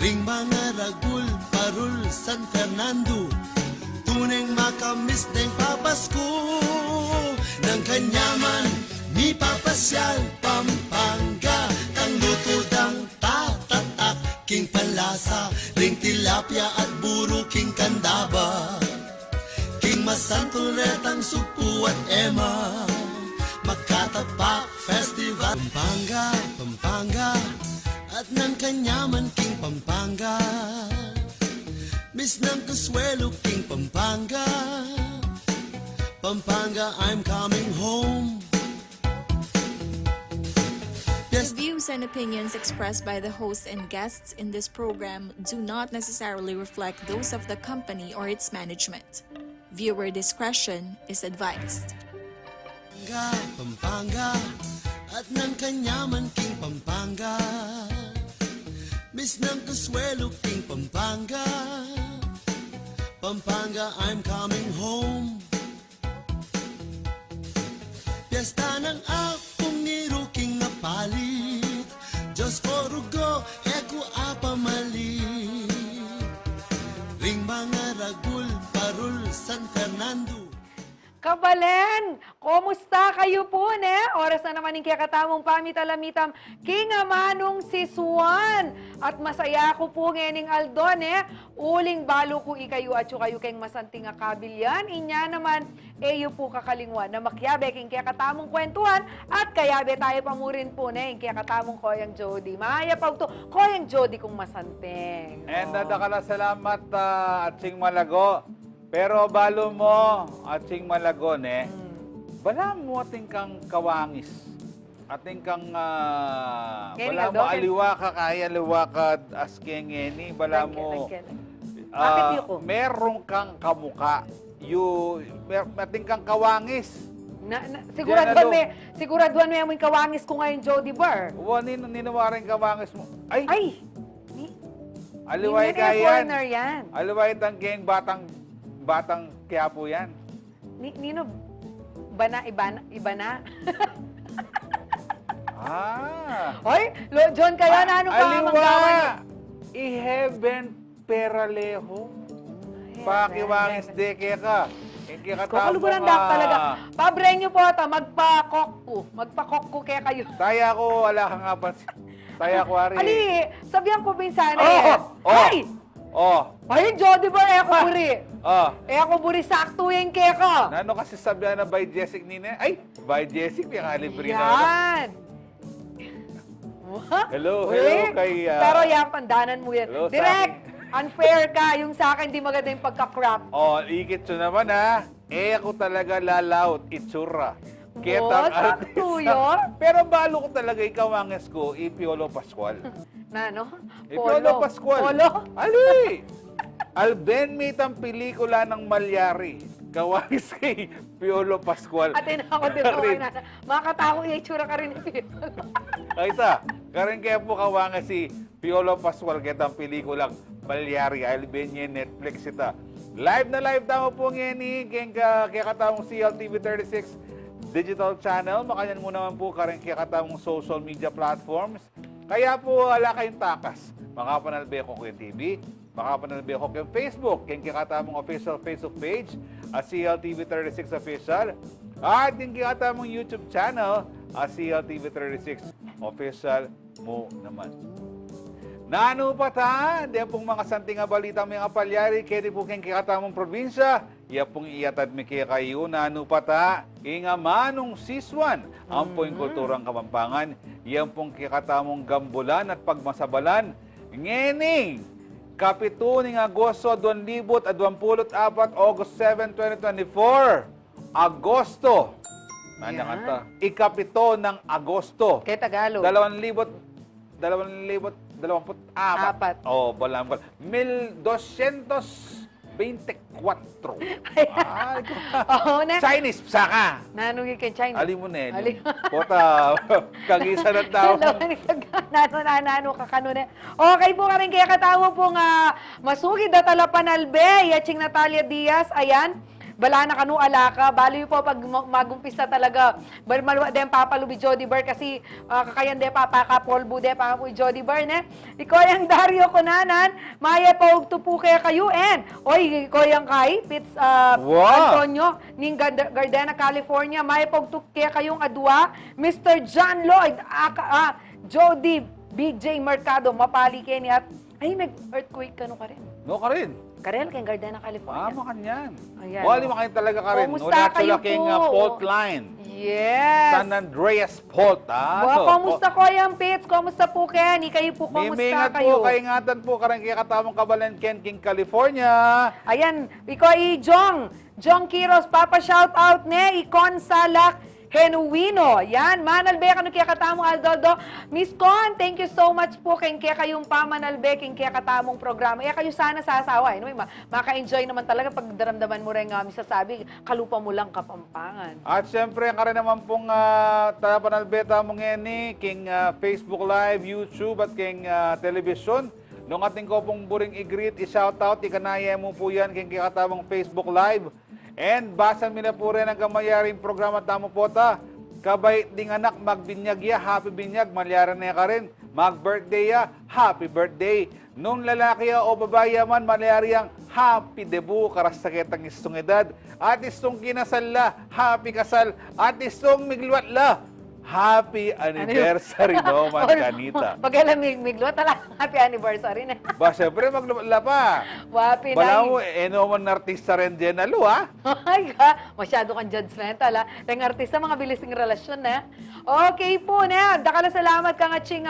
ring mga ragul, parul, San Fernando, tuneng makamis ding papasko. Nang kanyaman, mi papasyal, Pampanga, tang lutudang tatatak, king palasa, ring tilapia at buro, king kandaba, king masantuletang supu at ema, Makatapak Festival. Pampanga, Pampanga, at ng kanyaman, king Pampanga, Miss ng Consuelo, king Pampanga, Pampanga, I'm coming home. The views and opinions expressed by the host and guests in this program do not necessarily reflect those of the company or its management. Viewer discretion is advised. Pampanga, Pampanga, at ng kanyaman, king Pampanga, Miss ng Consuelo, king Pampanga, Pampanga, I'm coming home. Piyesta ng apong niro, king napalit, Diyos ko rugo, eko apamalit, ring mga ragul, parul, San Fernando. Kabalen, kumusta kayo po, ne? Oras na naman yung kekatamong pamitalamitam King Amanung Sisuan. At masaya ko po ngayon Aldon, uling balo ko ikayo at kayo keng masanting akabilyan. Inya naman, eyo po kakalingwan na makiyabe king kekatamong kwentuhan at kayabe tayo pamurin po, ne? Yung kekatamong Koyang Jhoedie. Maya pa to, Koyang Jhoedie kong masanting. And nadakala salamat, Atsing Malagu. Pero balo mo, Atsing Malagu, bala mo ating kang kawangis. Ating kang, bala mo aliwa ka, kaya liwa ka, askengeni, bala mo, meron kang kamuka. Ating kang kawangis. Siguraduhan mo yung kawangis ko ngayon, Jhoedie Bar. Ninawarin kawangis mo. Ay! Aliway ka yan. Aliway tang geng batang Quiapo yan. Nino, iba na? Hoy, John, kaya na ano pa aliwa! I-heaven peraleho. Pakiwangis deke ka. Luguran talaga. Pabreng nyo po ito, magpa-kokku kaya kayo. Taya ko, wala ka nga pansin. Taya ko, Ari. Ali, sabihan ko minsan Ay! Ay, Jhoedie ba, ako buri. Ako buri sakto yung keka. Nano kasi sabihan na by Jessic nina? Ay, by Jessic, yung halibri na. Yan. Hello kay... Pero yung pandanan mo yan. Hello, Direct, unfair ka. Yung sa akin, di maganda yung pagka-crap. Ikit so naman ako talaga lalaut, itsura. Sakto yun. Pero balo ko talaga ikawangis ko, Piolo Pascual. Nano? Piolo Pascual. Polo? Ali! Alben mitang pelikula ng Malyari. Kawangis kay Piolo Pascual. At ako din ako na. Makakatako yung itsura ka rin ni Piolo. Kaita, karin kaya po kawangis si Piolo Pascual kitang pelikulang Malyari. Alben niya Netflix ita. Live na live tamo po ngayon kaya katawang CLTV 36 digital channel. Makanyan mo naman po karin kaya katawang social media platforms. Kaya po wala kayong takas. Makapanalbe ko kay TV, makapanalbe ko kay Facebook, kaya kikatamong official Facebook page at CLTV 36 Official. At yung kikatamong YouTube channel at CLTV 36 Official mo naman. Nanu pa ta, di pong mga santing balita mga palyari, kaya di po kayong kikatamong probinsya, iya pong iyatad mi kaya kayo, nanu pa ta, inga Amanung Sisuan, ang pong kulturang Kapampangan, iyan pong kikatamong gambulan at pagmasabalan, ngening, kapituning Agosto 2024, August 7, 2024, Agosto, ikapito ng Agosto, Kaya Tagalog. 2024. Balang. 1224. Chinese, saka. Nanong kay Chinese. Ali mo na Pota, kagisa na tao. Nano kakanone. Okay po ka rin kaya katawa pong masugid na talapanalbe. Yaching Natalia Diaz, ayan. bala na kanu alaka, bali po pag magumpisa talaga, malwa din papalubi Jhoedie Bar kasi kakayan de papakapolbo de papalubi Jhoedie Bar, ne? Ikoyang Dario Kunanan, maya po po kaya kayo, and, oy, ikoyang kay, Pits Antonio, ning Gardena, California, maya po kaya kayong adwa, Mr. John Lloyd, Jhoedie BJ Mercado, mapali Kenny, at, ay, nag-earthquake ka ka rin. No ka rin. Karel, kay Gardena, California. Makanyan. Ayan. Wali makain talaga ka rin. Kumusta kayo king po? fault line. Yes. San Andreas fault, Kumusta ko yung Pits? Kumusta po, Ken? Kayo po, kumusta Mimingat kayo? po, kaingatan po, karang kikatamong kabalan King California. Ayan, ikaw Jong Kiros, papa shout out ne, Ikon Salak, Genuino. Yan, manalbe kanu kaya katamong Aldoldo. Miss Con, thank you so much po kay kaya kayong pamanalbe, kay kaya katamong programa. Kayo sana sasawa. Maka-enjoy naman talaga pag daramdaman mo rin sasabi, kalupa mo lang Kapampangan. At syempre, ang kare naman pong panalbe tamong ngeni, king Facebook Live, YouTube at king television. Nung ating ko pong buring i-greet, i-shoutout, ikanaya mo po yan king kaya katamong Facebook Live. And basan nila po rin ang kamayaring programa tamo po ta. Kabay ding anak magbinyag ya, happy binyag, malyaran na ka rin. Mag-birthday ya, happy birthday. Nung lalaki ya o babae man, malyari happy debut, karasaketang istong edad. At istong kinasal la, happy kasal. At istong migluat la, happy anniversary no, man kanita. Pag alam migluat, happy anniversary na. Ba, syempre magluat pa. Wapi Bala na. mo, man artista rin Jenna, ha? Ay ka, masyado kang judgmental, ha? Tayong artista, mga bilising relasyon, na. Okay po, na. Dakala salamat kang Atsing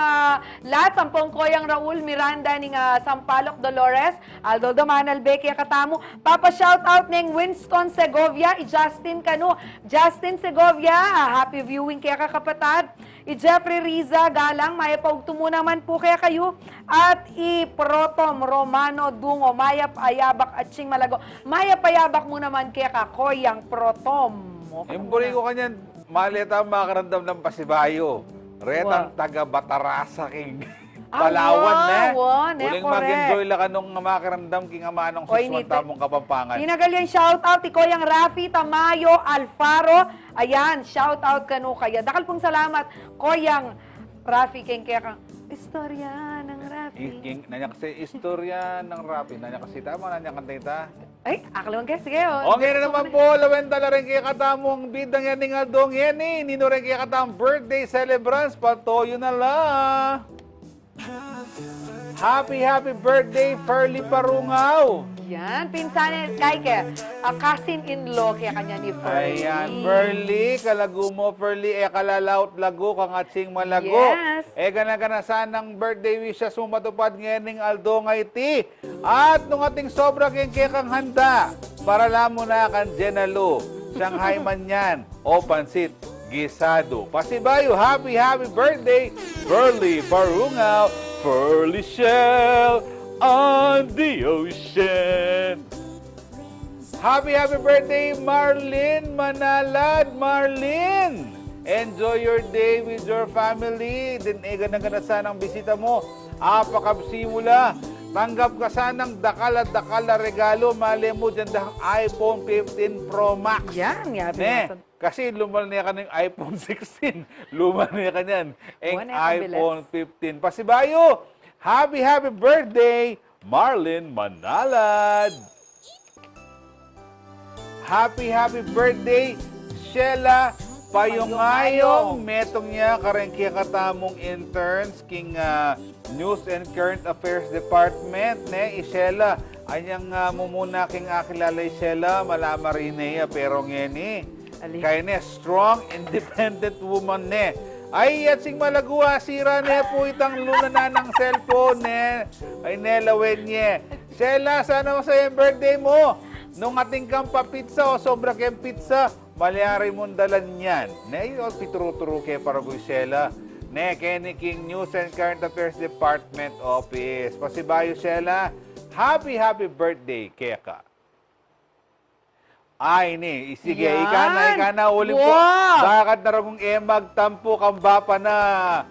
lahat. Sampong Koyang Raul, Miranda, ning Sampaloc Dolores, Aldo Damanal, Becky, Katamu. Papa shout out ning Winston Segovia, Justin Cano. Justin Segovia, happy viewing kaya kakapatad. Jeffrey Riza, Galang, maya paugtumo naman po kaya kayo. At Protom Romano Dungo, maya payabak Atsing Malagu. Maya payabak mo naman kaya ka, Koyang Protom. Imburi ko kanyan, malita makarandam ng pasibayo. Retang taga Batarasa king Palawan, ne. Uling mag-enjoy la ka nung makarandam king Amanung Sisuan tamong Kapampangan. Tinagal yan, shout out, Koyang Rafi, Tamayo, Alfaro. Ayan, shout out kanu kaya. Dakal pong salamat, Koyang Rafi, king kaya kang istorya ng Rafi. Nanya kasi istorya ng Rafi. Nanya kasi tama, nanya kantita. Ay, akalaman kayo, sige. Okay na naman po, lawenta la rin kaya katamong bidang yan ng Aldong yan eh. Nino rin kaya katamong birthday celebrants, patoyo na la. Happy birthday, Ferly Parungao. Yan, pinsan kay cousin-in-law kaya kanya ni Ferly. Ayan, Ferly, kalagu mo, Ferly, kalalaut lagu, kang Atsing Malagu. Yes. Gana sanang birthday wishes mo matupad ngayon Aldo nga iti. At nung ating sobra kang handa, para lamo na kan Jenna Shanghai man yan, o pansit, gisado. Pasibayo, happy birthday, Ferly Parungao, Ferly Shell on the ocean. Happy birthday, Marlene Manalad. Marlene, enjoy your day with your family. Din gana sanang bisita mo. Apakabsimula. Tanggap ka sanang dakal na regalo. Mali mo dyan dahang iPhone 15 Pro Max. Yan, Kasi lumal niya ka ng iPhone 16. Lumal niya ka niyan. iPhone 15. Pasibayo, happy birthday, Marlene Manalad. Happy birthday, Sheila Payungayong. Metong niya karengkya katamong interns king News and Current Affairs Department. Sheila, anyang mumuna king akilalay Sheila, malama rin niya pero ngeni. Kaya strong, independent woman ne. Ay, Atsing Malagu, sira ne po itang luna na ng cellphone ne. Ay, nelawen niya. Sheila, sana masaya yung birthday mo. Nung ating kang pa-pizza o sobra kayong pizza, malyari mong dalan yan. Ne, yung pituro-turo kay Paragoy Sheila. Ne, Kenny King News and Current Affairs Department Office. Pasibayo, Sheila. Happy birthday, Keka. Ay, ni. Sige, Yan. ika na, ulit po. Wow. Bakit naragong magtampo kang bapa na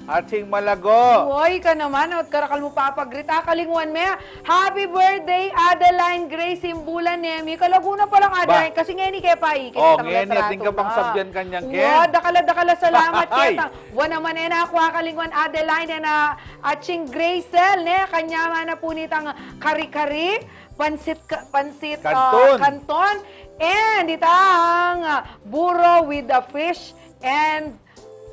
Atsing Malago? Uy, ka naman, at karakal mo papagrita, kalinguan me. Happy birthday, Adeline Grace Bulan Nemi. Kalaguna pa lang, Adeline, kasi ngayon kaya pa Ngayon, ating ka pang sabyan kanyang ken. Wow, dakala, salamat Ay. kita. Buwan naman na ako, kalinguan Adeline, na Atsing Gracel, kanya man na punitang kari-kari, pansit kanton, and itang buro with the fish and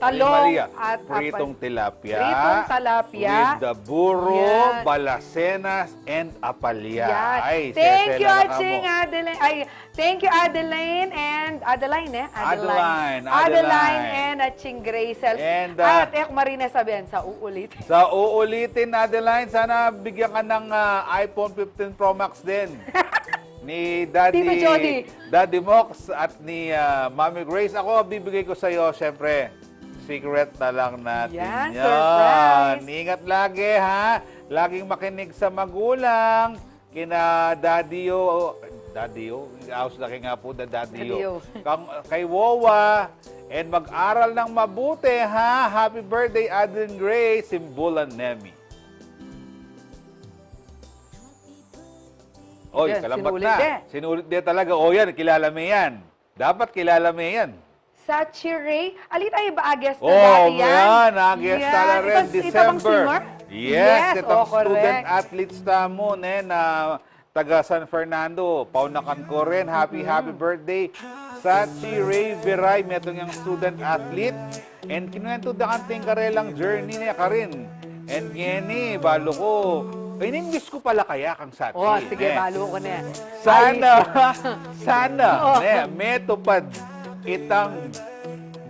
talong Maria, at pritong tilapia. Pritong tilapia. With the buro, Yan. balasenas, and apalya. Yan. Ay, Thank you, sesela na Atsing, mo. Adeline. Ay, thank you, Adeline and Adeline. Adeline. And Atsing Gracel. And, At Marina sabihan sa uulit. Sa uulitin, Adeline, sana bigyan ka ng iPhone 15 Pro Max din. Ni Tito Jhoedie. Daddy Mox at ni Mami Grace. Ako, bibigay ko sa iyo, syempre, secret na lang natin Yan, yan. surprise. Ingat lagi, ha? Laging makinig sa magulang. Kina Daddy-o. Daddy-o? Aus laki nga po na Daddy-o. Kay Wowa. And mag-aral ng mabuti, ha? Happy birthday, Adeline Grace, Bulan Nemi. Oy, Yan, kalamat sinulit na. de. Sinulit de talaga. O yan, kilala mo yan. Dapat kilala mo yan. Sa Chiray, alita iba agest na Oh, dati yan. yan. Agest Yan. tala rin, Ito bang December. singer? Yes, itong correct. student athletes tamo, na taga San Fernando. Paunakan ko rin. Happy birthday sa Chiray Viray. Metong yung student athlete. And kinuwento da kanting karelang journey niya ka rin. And yeni, balo ko. In-English ko pala kaya kang sati. Oh, sige, balo ko na. Sana, metupad itang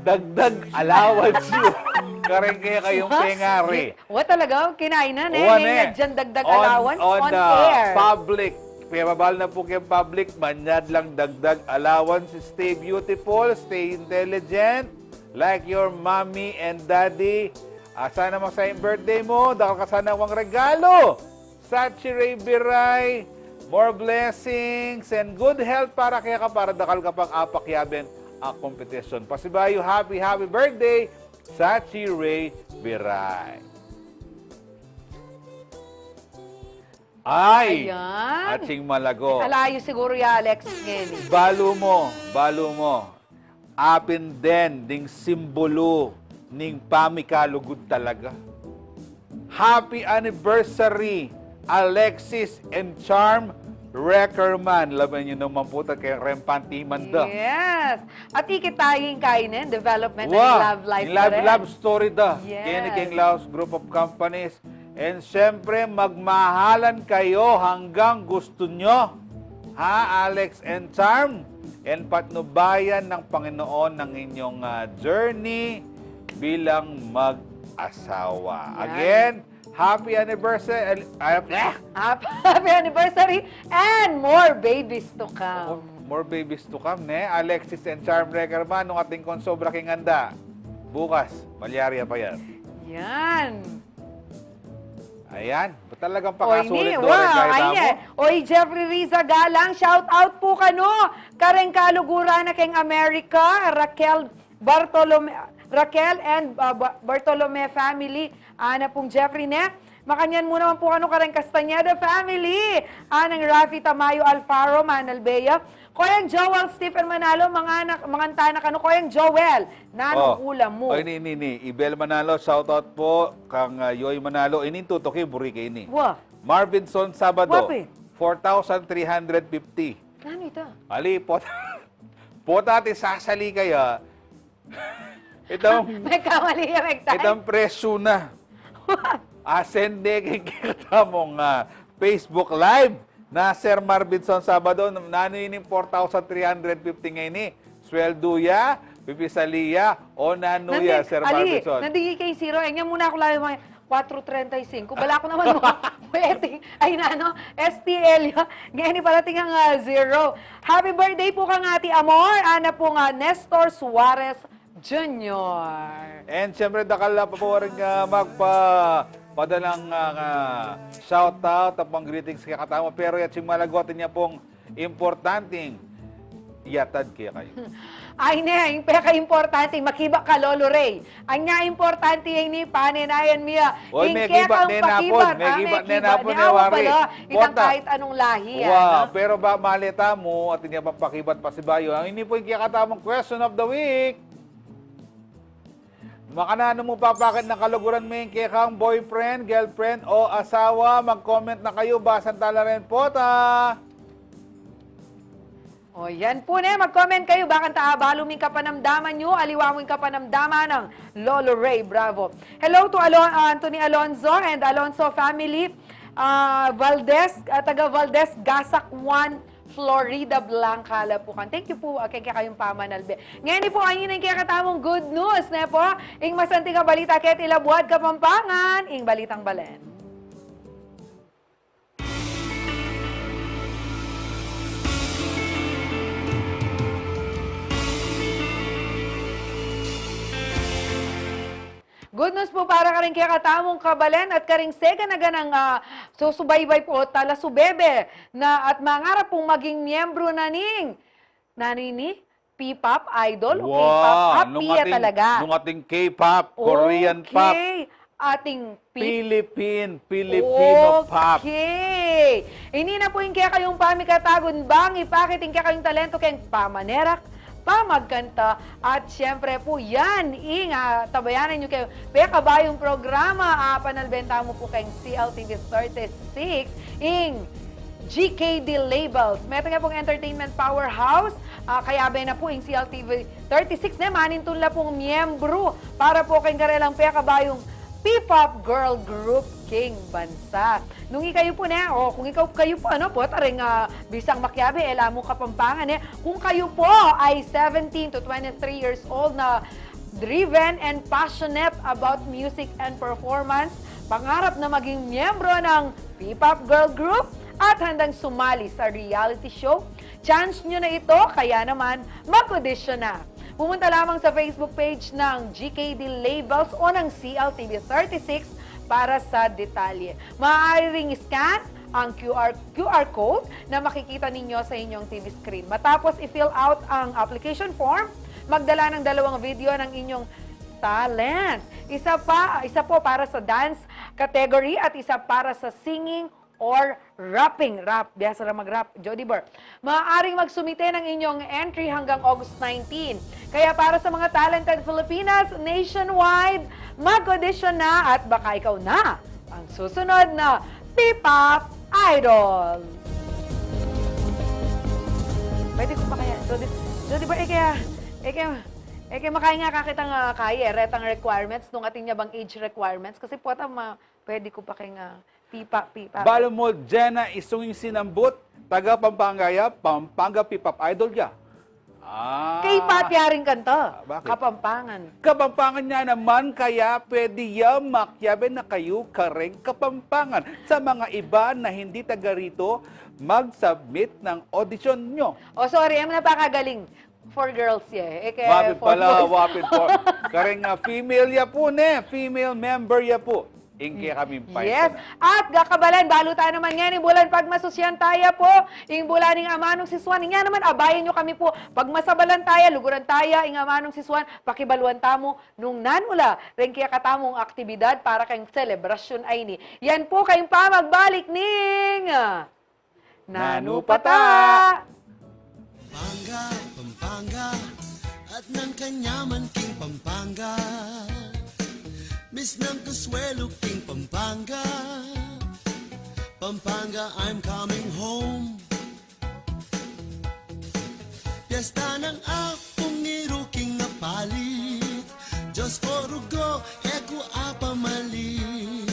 dagdag allowance yun. Karen kaya kayong pengari. O talaga, kinainan May dyan dagdag allowance on air. Public. Pemabal na po kayo public, manyad lang dagdag allowance. Stay beautiful, stay intelligent, like your mommy and daddy. Sana masayang birthday mo, dahil ka sana wang regalo. Sa Chiray Biray, more blessings and good health para kaya ka para dakal ka pang apakyaben ang competition. Pasibayo, happy birthday sa Chiray Biray. Ay! Ayan. Atsing Malago. Alayo siguro ya Alex ngayon. Balo mo. Apin din, ding simbolo, ning pamikalugod talaga. Happy anniversary, Alexis and Charm Reckerman. Laban nyo naman po kay Rempanti Manda. Yes. At ikitaying kainin, development and love life. Love story da. Yes. Kiniking Laos Group of Companies. And syempre, magmahalan kayo hanggang gusto nyo. Ha, Alex and Charm? And patnubayan ng Panginoon ng inyong journey bilang mag-asawa. Yan. Again, happy anniversary. Happy anniversary and more babies to come. More babies to come, Alexis and Charm Reckerman, nung ating konsobra king handa. Bukas, malyarya pa yan. Yan. Ayan, ba talagang Oy, pakasulit ni, doon wow, kahit ay, mo? Oy, Jeffrey Riza Galang, shout out po kano. Kareng Luguran na keng America, Raquel and Bartolome family. Ana pong Jeffrey ne. Makanyan mo naman po kano kareng Castañeda family. Anang Rafi Tamayo Alfaro, Manalbeya. Koyang Joel, Stephen Manalo, mga tanak ano, Koyang Joel. Nanong ulam mo. Oy, ni. Ibel Manalo, shout out po. Kang Yoy Manalo. Inin tutok buri kay ni. Wah. Marvinson Sabado, Wapi. 4,350. Ano ito? Ali, potati sasali kaya. May kamali yung Itong presyo na. Asende kay kekatamung Facebook Live na Sir Marvinson Sabado. Nano yun yung 4,350 ngayon ni. Swelduya, pipisaliya, o nanuya, Sir Marvinson. Nandigi kay Zero. Nga muna ako lang yung 4.35. Bala ko naman mo. Waiting. Ay na, no? STL. Ngayon ni pala tingang zero. Happy birthday po kang Ate Amor. Ana po nga, Nestor Suarez Jr. And siyempre, dakala pa po rin padalang shout-out at pang greetings kay Katama. Pero Atsing Malago, niya pong importanteng iyatad kaya kayo. Ay ne, yung peka-importante, makiba ka, Lolo Ray. Ang nga importante yung ni paninayan miya. Oy, may kibat na napon. May kibat na napon ni Wari. Itang kahit anong lahi. Wow, pero ba malita mo at hindi papakibat pa si Bayo. Ang ini po yung kakatamang question of the week. Makanano mo papakit ng kaluguran mo yung kekang boyfriend, girlfriend o asawa? Mag-comment na kayo. Basan tala rin po ta. O yan po ne, mag-comment kayo. Bakit taabaluming kapanamdaman nyo, aliwawing kapanamdaman ng Lolo Ray. Bravo. Hello to Anthony Alonzo and Alonzo family. Valdez, taga Valdez, Gasak 1, Florida Blanca, Lapukan. Thank you po kay kayong pamanalbe. Ngayon po, ang yun ang kakatamong good news, ne po. Ing masanting balita ket ilabuad Kapampangan, ing balitang balen. Good news po para ka rin kaya katamong kabalen at karing sega na ganang susubaybay po tala subebe na at mangarap pong maging miyembro na ning nanini P-pop idol o K-pop happy talaga. Nung ating K-pop, Korean pop. Ating Filipino pop. Okay. Ini na po yung kaya kayong pamikatagon bang ipakiting kaya kayong talento kayong pamanerak, pamagkanta, at syempre po yan, tabayanan nyo kayo. Peka ba yung programa, panalbenta mo po kayong CLTV 36, GKD Labels. Meron nga pong entertainment powerhouse, kayabe na po yung CLTV 36 na manintun na pong miyembro para po kayong karelang peka ba yung P-pop girl group King Bansa. Nung kayo po na, kung kayo po, taring bisang makiyabe, mo Kapampangan, kung kayo po ay 17 to 23 years old na driven and passionate about music and performance, pangarap na maging miyembro ng P-pop girl group at handang sumali sa reality show, chance nyo na ito, kaya naman mag-audition na. Pumunta lamang sa Facebook page ng GKD Labels o ng CLTV 36 para sa detalye. Maaari ring scan ang QR code na makikita ninyo sa inyong TV screen. Matapos i-fill out ang application form, magdala ng 2 video ng inyong talent. Isa po para sa dance category at isa para sa singing or rapping. Rap, biyasa lang mag-rap, Jody Burr. Maaaring magsumite ng inyong entry hanggang August 19. Kaya para sa mga talented Filipinas nationwide, mag-audition na at baka ikaw na ang susunod na P-pop idol. Pwede ko pa kaya? Jody Burr, kaya makaya nga kakitang kaya, retang requirements, nung ating niya bang age requirements, kasi po pwede ko pa kaya P-pop. Balo mo, Jenna, isunging sinambut, taga Pampangaya, Pampanga P-pop idol ya. K-pop yaring kanta. Bakit? Kapampangan. Kapampangan niya naman, kaya pwede makiyabe na kayo kareng Kapampangan. Sa mga iba na hindi taga rito, mag-submit ng audition nyo. Sorry, napakagaling. For girls, Wapit pala, wapit po. Kareng female ya po female member ya po. Ingke kami pa. Yes. At gakabalan, balutan naman nga ni bulan pagmasusyan taya po. Ing bulan ng Amanung Sisuan. Nga naman, abayan nyo kami po. Pagmasabalan taya, luguran taya, ing Amanung Sisuan, Pakibalwan tamu, nung nanula, reng kekatamung aktibidad para kayong selebrasyon ay ni. Yan po kayong pamagbalik ning Nanu pata. Pampanga, at ng kanyaman king Pampanga. Miss ng kaswelo king Pampanga. Pampanga, I'm coming home. Piyesta ng akong iruking na palit. Diyos ko rugo, eko apamalit.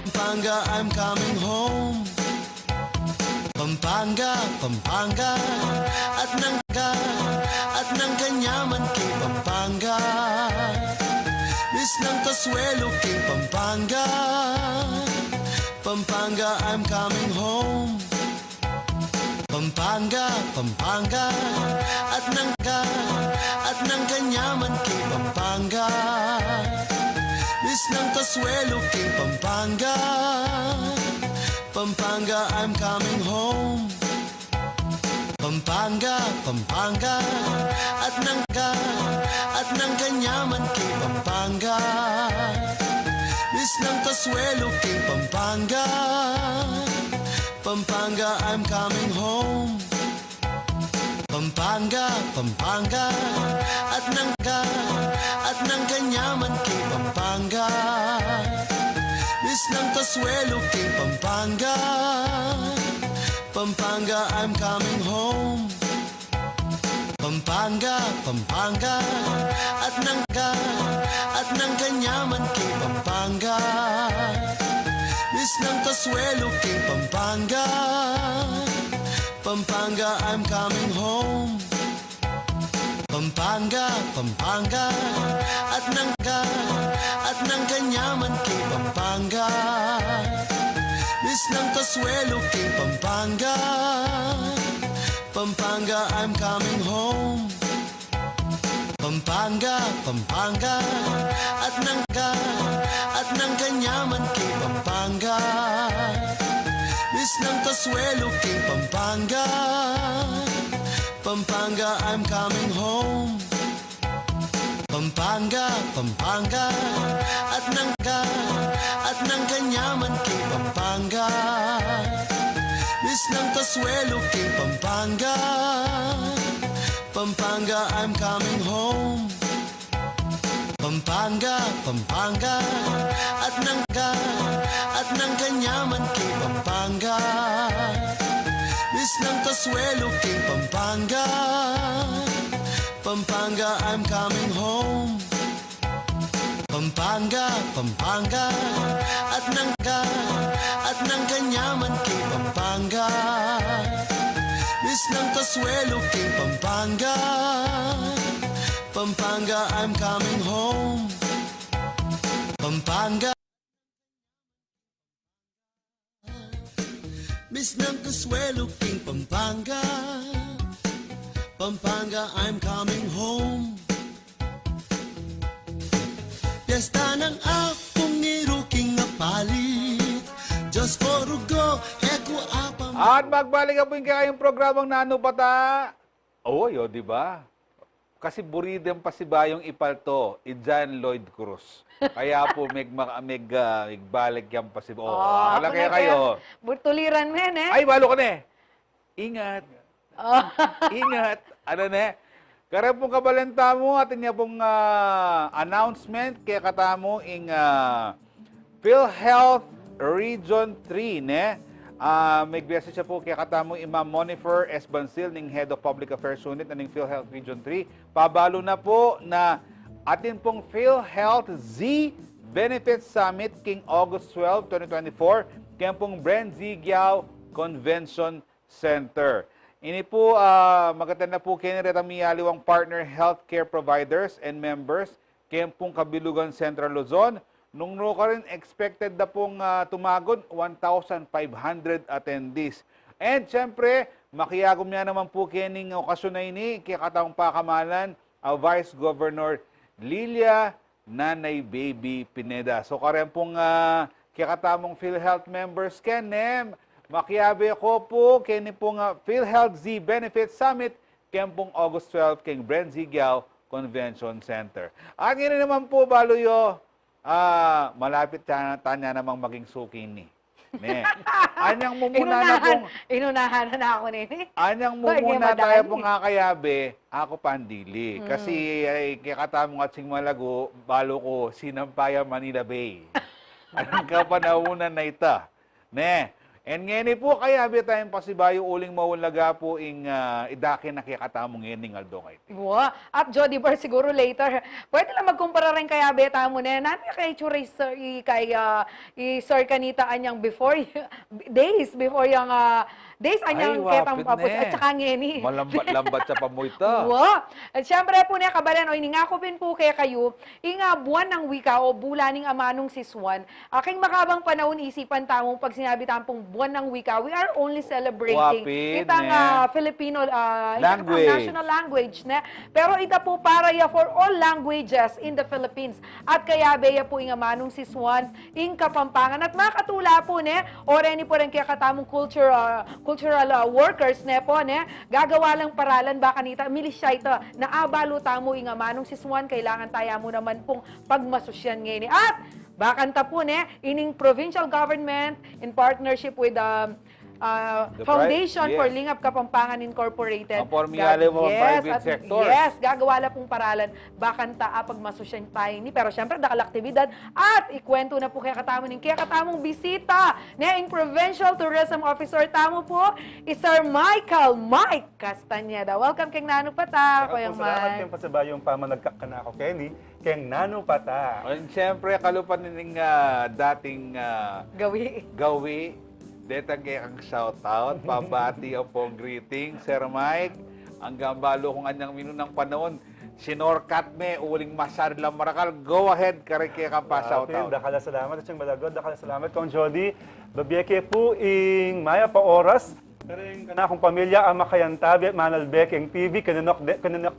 Pampanga, I'm coming home. Pampanga, at ng kanyaman king Pampanga. Miss ng kaswelo king Pampanga. Pampanga, I'm coming home. Pampanga, at ng kanyaman king Pampanga. Miss ng Kasuelo, King Pampanga. Pampanga, I'm coming home. Pampanga, Pampanga, at ng kanyaman, King Pampanga. Miss ng Kasuelo, King Pampanga. Pampanga, I'm coming home. Pampanga, Pampanga, at ng kanyaman, King Pampanga. Miss ng Kasuelo, King Pampanga. Pampanga, I'm coming home. Pampanga, Pampanga, at ng kanyaman, King Pampanga. Miss ng Kasuelo, King Pampanga. Pampanga, I'm coming home. Pampanga, Pampanga, at ng kanyaman, King Pampanga. Miss ng Kasuelo, King Pampanga. Pampanga, I'm coming home. Pampanga, Pampanga, at ng kanyaman, King Pampanga. Miss ng Kasuelo, King Pampanga. Pampanga, I'm coming home. Pampanga, Pampanga, at ng kanyaman, King Pampanga. Miss ng Kasuelo, King Pampanga. Pampanga, I'm coming home. Pampanga, Pampanga, at ng kanyaman, King Pampanga. Miss ng Kasuelo, King Pampanga. Pampanga, I'm coming home. Pampanga, Pampanga, at ng kanyaman, King Pampanga. Miss ng Kasuelo, King Pampanga. Pampanga, I'm coming home. Pampanga. Miss ng Kasuelo, King Pampanga. Pampanga, I'm coming home. Piyesta ng akong iruking napalit. Diyos ko rugo, eko apam. At magbalik po yung kayong programang Nanu Bata. Oh, yo, di ba? Kasi buridem pa si Bayong Ipalto, Ijan Lloyd Cruz. Kaya po balik yan pa si... Oh, ala kaya kayo. Burtuliran men eh. Ay, balo ka na eh. Ingat. Ingat. Ano na eh. Kaya pong kabalenta mo, atin niya pong announcement kaya katamo ing PhilHealth Region 3, ne? May gbesa siya po kaya katamo Imam Monifer S. Bansil ning Head of Public Affairs Unit ng PhilHealth Region 3. Pabalo na po na atin pong PhilHealth Z Benefits Summit king August 12, 2024 kaya pong Brand Zigyao Convention Center. Ini po maganda po kayo ang miyayaliwang partner healthcare providers and members kaya pong Kabilugan Central Luzon. Nung ka rin, expected na pong tumagod 1,500 attendees. And syempre, makiyagom niya naman po kining okasyon na ini, kaya kataong pakamalan, Vice Governor Lilia Nanay Baby Pineda. So karen pong kaya katamong PhilHealth members kenem, makiyabe ko po kini pong PhilHealth Z Benefits Summit, kaya pong August 12, kay Brand Zigyao Convention Center. At yun naman po, Baluyo, malapit tanya namang maging suki ni. Ne. Anyang mumuna na pong... Inunahan na ako nini. Anyang mumuna tayo pong kakayabe, ako pandili. Kasi kaya katamong Atsing Malagu, balo ko, Sinampaya, Manila Bay. Anong kapanahunan na ita. Ne. And ngayon po, kayabe tayong pasibayo uling mawulaga po ing idakin na kakatamong ngayon ng Aldo ngayon. Wow. At Jhoedie Bar siguro later. Pwede lang magkumpara rin kaya beta mo na. Nami kay Churay sir, kay Sir Kanita anyang before, days before yung, days anyang ketang papos. At saka ngeni. Malambat-lambat sa pamoyta. Wow. At syempre po niya kabalan, o iningakopin po kaya kayo, inga buwan ng wika o bulaning Amanung Sisuan, aking makabang panahon isipan tamong pag sinabi tampong buwan ng wika. We are only celebrating Wapid, itang ne? Filipino Language. national language. Ne? Pero ita po para ya for all languages in the Philippines. At kayabe ya po yung Amanung Sisuan, ing Kapampangan. At makatula po, ne? Oreni po rin kaya katamong cultural workers, ne po, ne? Gagawa lang paralan baka nita, milisya ito, na abalo tamo ing Amanung Sisuan, kailangan taya mo naman pong pagmasusyan ngayon. At bakanta po ining provincial government in partnership with Foundation for Lingap Kapampangan Incorporated. Ang for miyayaliwang private sector. Yes, gagawa lang pong paralan bakanta pagmasusyan tayo ni. Pero syempre, dakal aktibidad at ikwento na po kaya katamong bisita ing Provincial Tourism Officer tamo po, Sir Mike Castañeda. Welcome kay Nanu Pata, Koyang Salamat kayong pasabayong pamanagkakanako, Kenny. Kayang Nanu Pata. And siyempre, kalupan nining dating gawi. Deta kayang shoutout, pabati o pong greeting, Sir Mike. Ang gambalo kung anyang minunang panahon, sinorkat me, uling masar lang marakal. Go ahead, karike kang pa shoutout. Dakala salamat at siyang malagod. Dakala salamat kong Jhoedie. Babieke po ing maya pa oras. Karing kanakong pamilya ang makayantabi at Manalbek ang TV, kanunok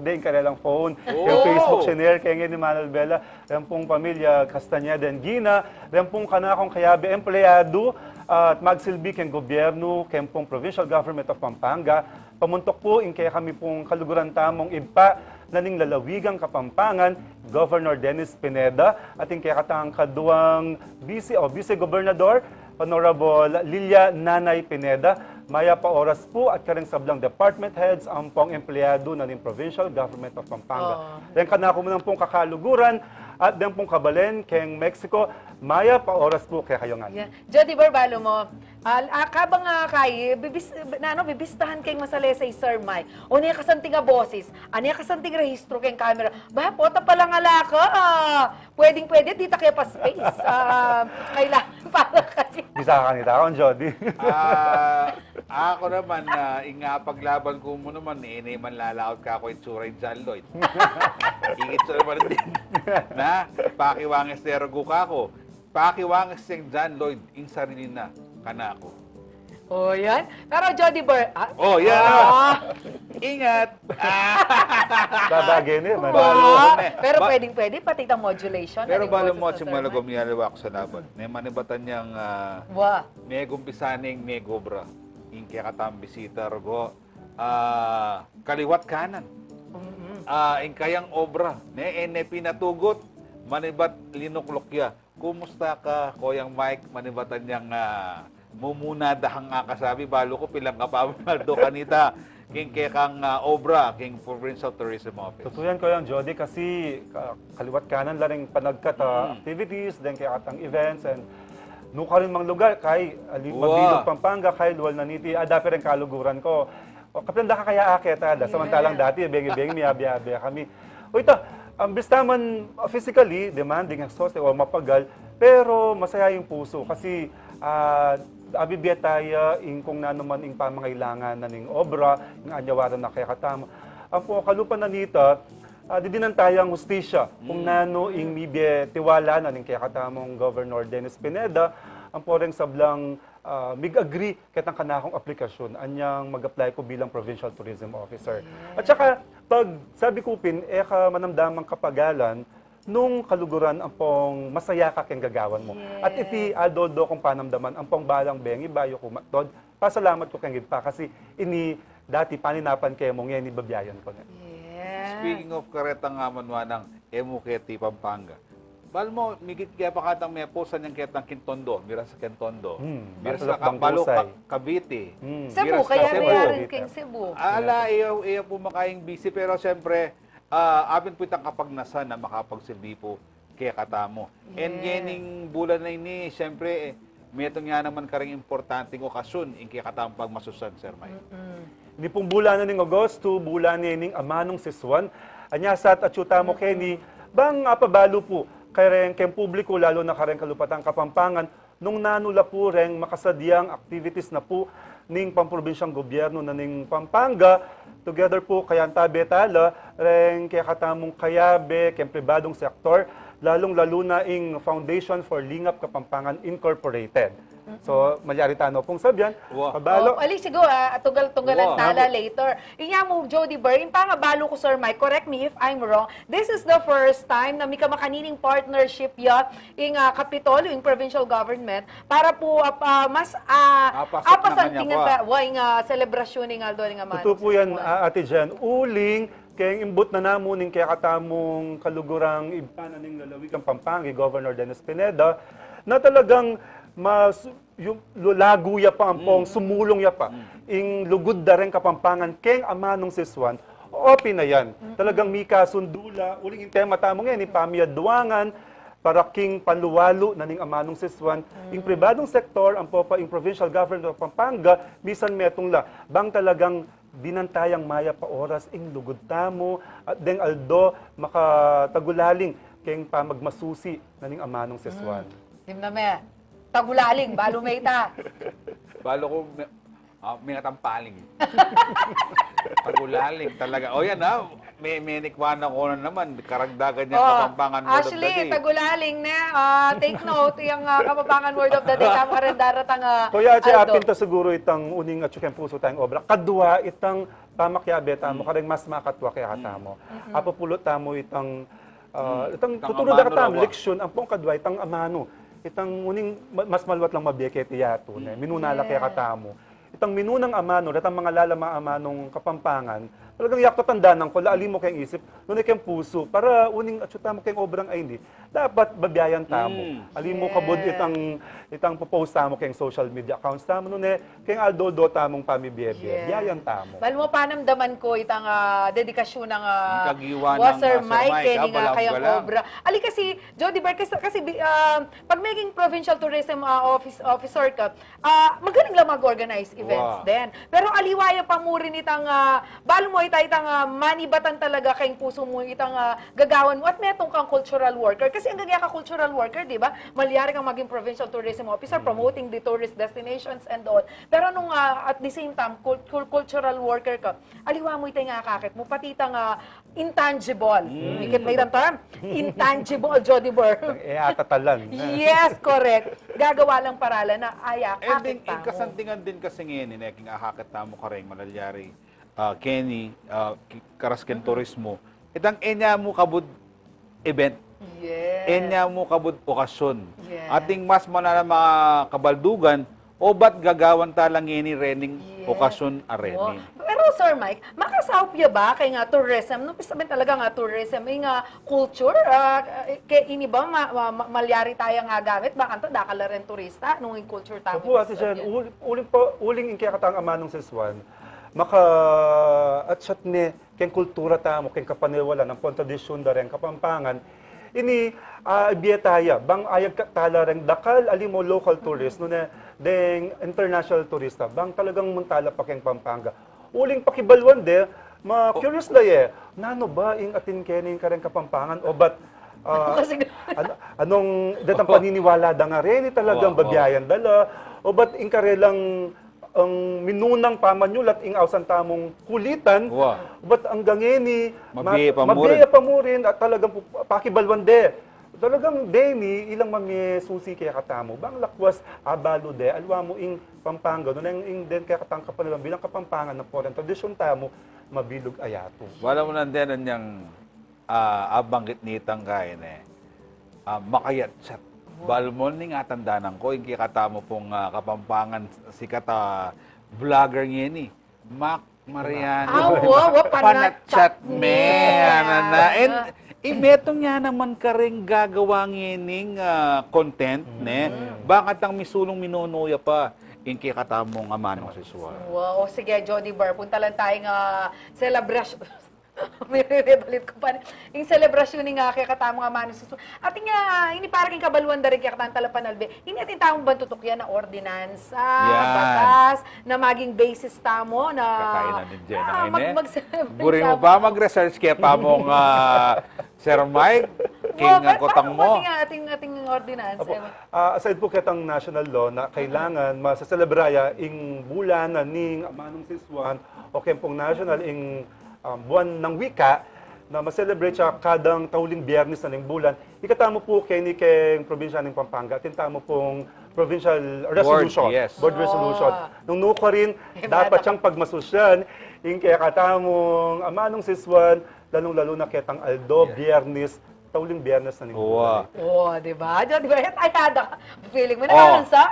din kanilang phone. Yung Facebook share kaya ni Manal Bella. Yan pong pamilya Castañeda and Jenna. Yan pong kanakong kayabe empleyado at magsilbi kang gobyerno, kaya pong Provincial Government of Pampanga. Pamuntok po in kaya kami pong kaluguran tamong iba na ning lalawigang Kapampangan, Governor Dennis Pineda, at in kaya katang kaduang Vice-Gobernador, Honorable Lilia Nanay Pineda, maya pa oras po at kareng sablang department heads ang pong empleyado na ning Provincial Government of Pampanga. Then kanako mo ng pong kakaluguran at den pong kabalen keng Mexico, maya pa oras po kaya kayo nga. Yeah. Jhoedie Barbalo mo, kabang bibistahan kayong masali sa Sir Mike. O niya kasanting boses, niya kasanting rehistro kayong camera. Ba, pota palang alaka. Pwedeng-pwede, dita kayo pa space. Kailangan para kayo. Bisa ka nita akong Jhoedie. Ako naman, paglaban ko mo naman, man lalaot ka ako itsura yung John Lloyd. Ingit sa naman din. Na, pakiwangas nerago ka ako. Pakiwangas yung John Lloyd, yung sarili na, kanako. Oh, yan. Pero Jhoedie Oh, yan. Ingat. Babagay niya. Pero pwedeng-pwede, pati itang modulation. Pero balo mo si Malagu miyayaliwang sa laban. May manibatan niyang may gumpisaning may gobra. Yung kaya katang bisita rogo. Kaliwat kanan. Yung kayang obra. Pinatugot. Manibat linuklokya. Kumusta ka, Koyang Mike? Manibatan niyang mumuna dahang kasabi. Balo ko pilang kapamaldo kanita. King kang obra, King Provincial Tourism Officer. Totoo yan, Koyang Jhoedie, kasi kaliwat kanan lang pagkat activities, then kaya katang events, and nuka rin mga lugar, kay Magbilog Pampanga, kay Luwal Naniti, dapat rin kaluguran ko. Kapilanda ka kaya aketa, samantalang dati, bengi-bengi, miyabi-yabi kami. O ito, basta man physically demanding, exhausted, o mapagal, pero masaya yung puso kasi abibiya tayo kung nanuman ing pamangailangan na ning obra, ng anyawaran na kaya katama. Ang po kalupan na nita, didinan tayo ang hustisya. Kung nano ing mibe tiwala na ning kaya katamong Governor Dennis Pineda, ang po rin sablang mig-agree kitang kanakong aplikasyon anyang mag-apply ko bilang Provincial Tourism Officer. At saka, pag sabi ko ka manamdamang kapagalan, nung kaluguran ang pong masaya ka keng gagawan mo. At iti aldodo kung panamdaman ang pong balang bengi bayo ko matod. Pasalamat ko keng pa kasi ini dati paninapan kayo mong yan ibabiyayan ko. Speaking of karetang manwanang emuketi Pampanga. Bal mo, migit kaya pa katang may posan yung ketang Kintondo, mira sa Kintondo. Mira sa Balo, Cavite. Cebu, kaya rin keng Cebu. Ala, iyo po makayang busy, pero siyempre, abin po itang kapagnasan na makapagsilbi po kaya katamo. And yening bulan na ini, siyempre, may itong nga naman karing importanteng okasyon in kaya katamo pagmasusan, Sir Mike. Hindi pong bulan na ning Agosto, bulan na ning Amanung Sisuan. Anyasat at yuta mo Kenny, bang apabalo po kay publiko, lalo na kareng kalupatang Kapampangan, nung nanula po reng makasadyang activities na po ning pamprobinsyang gobyerno na ning Pampanga, together po kaya tala, reng kaya katamong kayabe, kaya pribadong sektor, lalong-lalo na ing Foundation for Lingap Kapampangan Incorporated. So, malyari tano pong sabyan, Wow. kabalo. Ali, siguro, tunggal-tunggalan Wow. tala later. Inya mo, Jhoedie Ber, in pangabalo ko, Sir Mike, correct me if I'm wrong, this is the first time na may kamakanining partnership ya in Kapitolyo, in provincial government, para po mas apasan naman tingnan niya pa, yung selebrasyon ng Aldo ng Amanung Totoo po yan, Sisuan. Ate Jen. Uling, kaya imbot na namuning kaya katamong kalugurang ibana ng lalawigang Pampanga, Governor Dennis Pineda, na talagang mas yung lagu ya pa ampong sumulong ya pa ing lugod da rin Kapampangan keng Amanung Sisuan open na yan. Talagang mika sundula uling yung tema tamong yan ni pamiyaduangan para king panluwalo na ning Amanung Sisuan ing pribadong sektor ang popa ing provincial government of Pampanga bisan metong la bang talagang binantayang maya pa oras ing lugod tamo at deng aldo makatagulaling keng pamagmasusi na ning Amanung Sisuan. Dim na me, tagulaling, balo may ita. Balo ko, may natampaling. Tagulaling talaga. O yan may nikwana ko na naman. Karagdagan niya Kapampangan Word of the Actually, Day. tagulaling na. Take note, yung Kapampangan Word of the Day, tama rin daratang Kuya, Aldo. apin ta siguro itang uning at yung puso tayong obra. Kadwa, itang pamakyabe tamo, kareng mas makatwa kaya katamo. Apapulot tamo itang tutulog Amano na katamo, raw. leksyon, ang pong kadwa, itang amano. Itang uning mas malwat lang mabiyake tiyato, minunala kaya katamo. Itang minunang amano, datang mga lalama amanong Kapampangan, talagang yakto tandaan ko, laali mo kayong isip, nunay kayong puso, para uning atsuta mo kayong obrang ay hindi, dapat babiyayan tamo. Ali mo kabod itang popost tamo kayong social media accounts tamo, nunay kayong aldo-do tamong pamibiyebe, biyayan tamo. Bal mo panamdaman ko itang dedikasyon ng Kagiwa ng, Sir Sir Mike, Mike, kaya nga balang kayang galang. obra. Ali kasi, Jhoedie Ber, kasi pag maging provincial tourism officer ka, magaling lang mag-organize events din. Pero aliwaya pa mo rin itang, balo mo itang manibatan talaga kayong puso mo itang gagawan mo at metong kang cultural worker. Kasi ang gagaya ka cultural worker, di ba? Malyari kang maging provincial tourism officer, promoting the tourist destinations and all. Pero nung at the same time, cultural worker ka, aliwa mo itang kakakit mo, pati itang intangible. Mikit may itang term? Intangible, Jhoedie Ber. Atatalan. Yes, correct. Gagawa lang paralan na ayak, And akit din, tamo. kasantingan din kasi ngayon, king ahakit tamo ka rin, malalyari, Kenny, Karasken Turismo, itang enya mo kabud event, Yes. enya mo kabud okasyon. Yes. Ating mas manana mga kabaldugan, o ba't gagawan talang ini rening okasyon a rening. Pero Sir Mike, makasawpya ba kay nga tourism? No, sabihin talaga nga tourism, may nga culture, kay ini ba malyari tayo nga gamit, ba kanto dakala rin turista nung yung culture tamo. Opo, Ate Jen, uling in kaya katang Amanung Sisuan, at shot ni keng kultura tamo, keng kapaniwala ng tradisyon da rin Kapampangan, ini biyataya, bang ayag tala rin dakal, alimo local tourist, no na deng international turista, bang talagang muntala pa keng Pampanga. Uling Pakibalwan de, curious na nano ba ing atin kening ka rin Kapampangan, o ba't anong datang paniniwala da nga rin, talagang babiyayan dala, o ba't ing karelang ang minunang pamanyulat ing awsan tamong kulitan, ba't ang gangeni, mabiya pa mo rin, at talagang Pakibalwan de. Talagang deni, ilang susi kaya katamo, bang lakwas abalo de, alwa mo ing Pampanga, doon ing den kaya katang kapanilang bilang Kapampangan ng foreign tradisyon tamo, mabilog ayato. Wala mo nandiyan niyang abanggit nitang kain makayat chat. Balmon ning atandanan ko, yung kikatamo pong Kapampangan, sikat vlogger niya ni, Mac Mariano. Panatchat me. And imetong niya naman ka rin gagawa ng content, bakit ang misulong minunuya pa yung kikatamong Amanung Sisuan. Wow, sige, Jhoedie Ber, punta lang tayong celebration. May rebalit ko pa. Yung celebration ni nga kaya katamong Amanung Sisuan. At ini parang yung kabaluan da rin kaya katang talapanalbe. Hindi natin tamong bantutok yan na ordinansa, batas, na maging basis tamo na Kakainan din Jenna ngayon mag-celebrate. Buri mo ba mag-research kaya pa mong Sir Mike? King ang kotang mo. Ating ordinance. Aside po kitang national law na kailangan masaselebraya ing bulan na ning Amanung Sisuan o kempong national ing buwan ng wika, na ma-celebrate siya kadang tauling biyernes na ning bulan. Ikatamo po kay ni keng probinsya ng Pampanga, tintamo pong provincial resolution, yes. board resolution. Nung nuko rin, dapat siyang pagmasusyan, yung kaya katamong Amanung Sisuan, lalong-lalo na ketang Aldo, biyernes, tauling biyernes na ning bulan. Di ba? Di ba? Ay, kada feeling mo na sa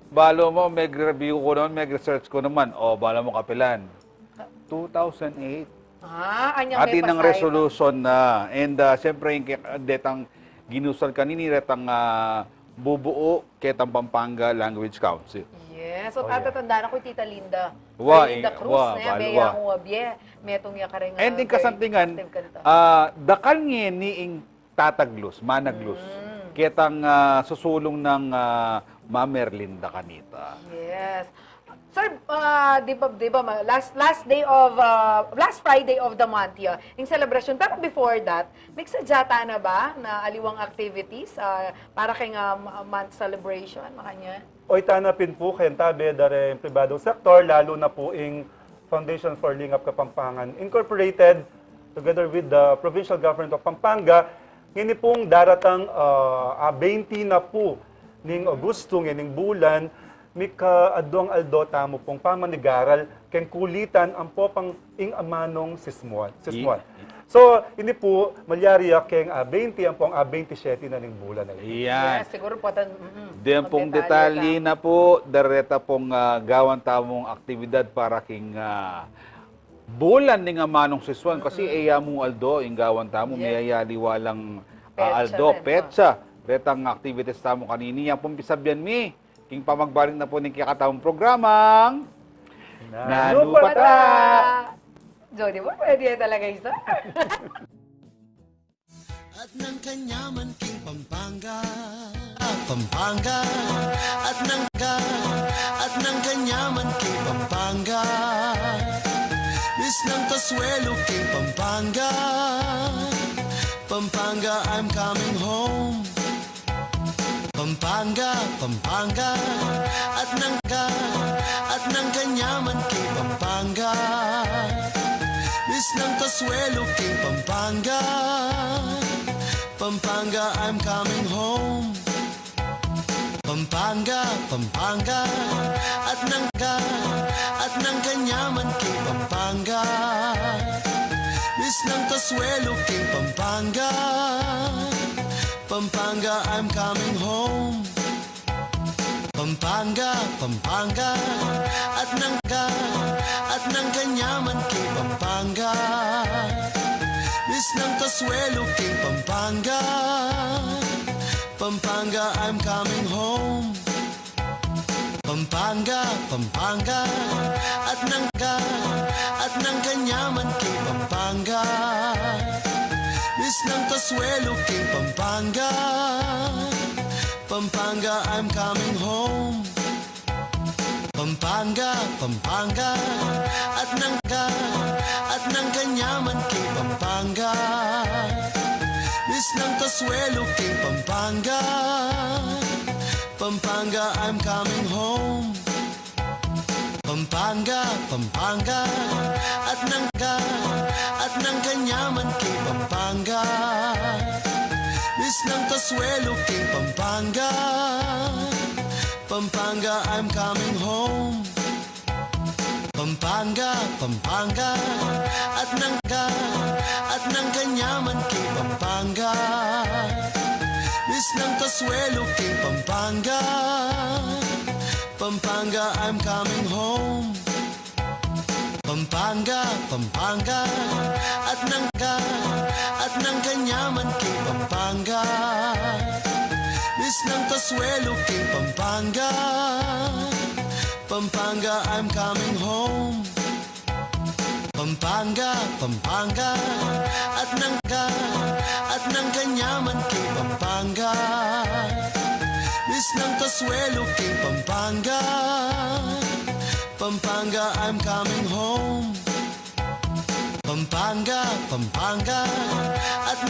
Balo mo, mag-review ko naman, mag-research ko naman. Bala mo kapilan. 2008. Anyang Atin may ng resolution na. And siyempre, yung detang ginusal kanini, retang bubuo ketang Pampanga Language Council. Yes. So, tatatandaan ako Tita Linda. Linda Cruz na yan. Beya kong wabye. Metong ya ka rin. And yung kasantingan, dakal nga niing tataglos, managlos. Ketang susulong ng Mamerlinda kanita. Yes. Sir, di ba last Friday of the month yung celebration. Pero before that, may sadyata na ba na aliwang activities para kay month celebration makanya? Oy tanapin po kayo tabi dari pribadong sektor, lalo na po ing Foundation for Lingap Kapampangan Incorporated together with the Provincial Government of Pampanga. Ngini pong daratang 20 na po ning Agosto ning bulan mika adong aldo tamo pong pamanigaral ken kulitan ang popang ing Amanung Sisuan. So ini po malyariya keng 20 ang pong 27 na ning bulan na yun. Yan. Yes, siguro po Diyan pong detalye na po, dareta pong gawan tamong aktibidad para king bulan ning Amanung Sisuan kasi mo aldo ing gawan tamo miyayaliwang aldo petsa. Retang activities tamo kanini. Yang pong pisabyan mi. King pamagbaling na po ng kekatamung programang Nanu Pata! Jhoedie mo, pwede talaga isa. At ng kanyaman king Pampanga, Pampanga. At ng kanyaman king Pampanga. Miss ng Kasuelo king Pampanga. Pampanga, I'm coming home. Pampanga, Pampanga. At ng kanyaman king Pampanga. Miss ng Kasuelo king Pampanga. Pampanga, I'm coming home. Pampanga, Pampanga. At ng kanyaman king Pampanga. Miss ng Kasuelo king Pampanga. Pampanga, I'm coming home. Pampanga, Pampanga. At ng kanyaman king Pampanga. Miss ng Kasuelo king Pampanga. Pampanga, I'm coming home. Pampanga, Pampanga. At ng kanyaman king Pampanga. Miss ng Kasuelo king Pampanga. Pampanga, I'm coming home. Pampanga, Pampanga. At ng kanyaman king Pampanga. Miss ng Kasuelo king Pampanga. Pampanga, I'm coming home. Pampanga, Pampanga. At ng kanyaman king Pampanga. Miss ng Kasuelo king Pampanga. Pampanga, I'm coming home. Pampanga, Pampanga. At ng kanyaman king Pampanga. Miss ng Kasuelo king Pampanga. Pampanga, I'm coming home. Pampanga, Pampanga. At ng kanyaman king Pampanga. Miss ng Kasuelo king Pampanga. Pampanga, I'm coming home. Pampanga, Pampanga. At ng kanyaman king Pampanga. Miss ng Kasuelo king Pampanga. Pampanga, I'm coming home. Pampanga, Pampanga. At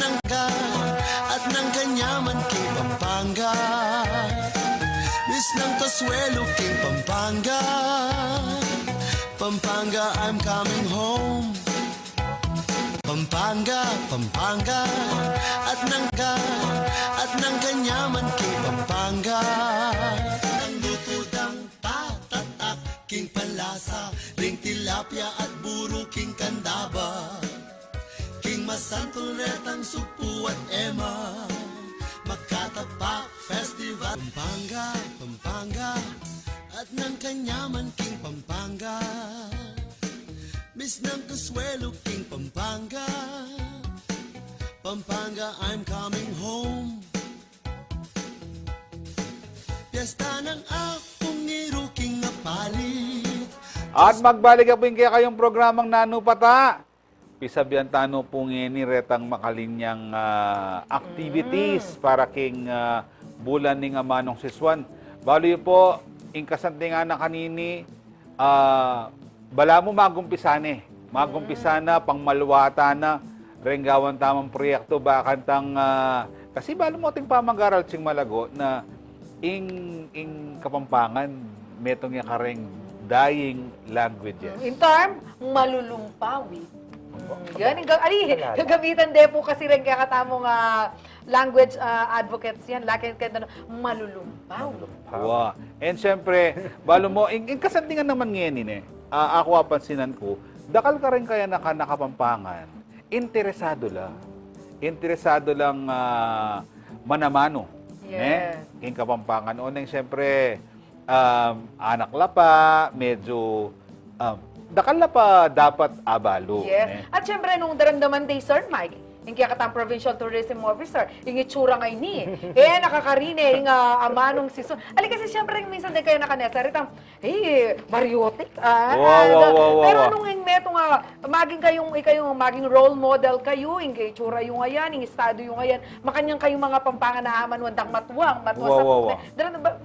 ng kanyaman king Pampanga. Miss ng Kasuelo king Pampanga. Pampanga, I'm coming home. Pampanga, Pampanga, at nang kanyaman king Pampanga. Nang lutudang tatatak king palasa, ring tilapia at buro king kandaba. King masantulretang supu at ema, Makatapak Festival. Pampanga, Pampanga, at nang kanyaman king Pampanga. Miss ng Consuelo king Pampanga. Pampanga, I'm coming home. Piyesta ng akong iruking napalit. At magbalik po kaya kayong programang Nanu Pata. Pisabihan tano po ngini retang makalinyang activities para king bulan ning Amanung Sisuan. Bali po, ingkasantingan na kanini, bala mo magumpisa na, pangmalwata na, renggawan tamang proyekto, bakantang, kasi bala mo ting pamagaral sing Malagu na ing Kapampangan, metong yung kareng dying languages. In term, malulumpawi. Yan, gagamitan din po kasi rin kakatamong language advocates yan. Laki kaya malulumpaw. Wow. And syempre, balo mo, in kasantingan naman ngayon ako apansinan ko, dakal ka rin kaya nakapampangan, interesado lang manamano. Yes. In Kapampangan. Unang syempre, anak la pa, medyo, dakal na pa dapat abalo. Yes. At syempre, nung daramdaman day, Sir Mike, yung kaya Provincial Tourism Officer, yung itsura ngay ni. Nakakarine, yung Amanung Sisuan. Ali kasi syempre, minsan din kayo nakanesa, ritang, mariotic. Wow. Pero nung yung meto nga, maging role model kayo, yung itsura yung ayan, yung estado yung ayan, makanyang kayong mga Pampangan na aman, wandang matuwang sa puti.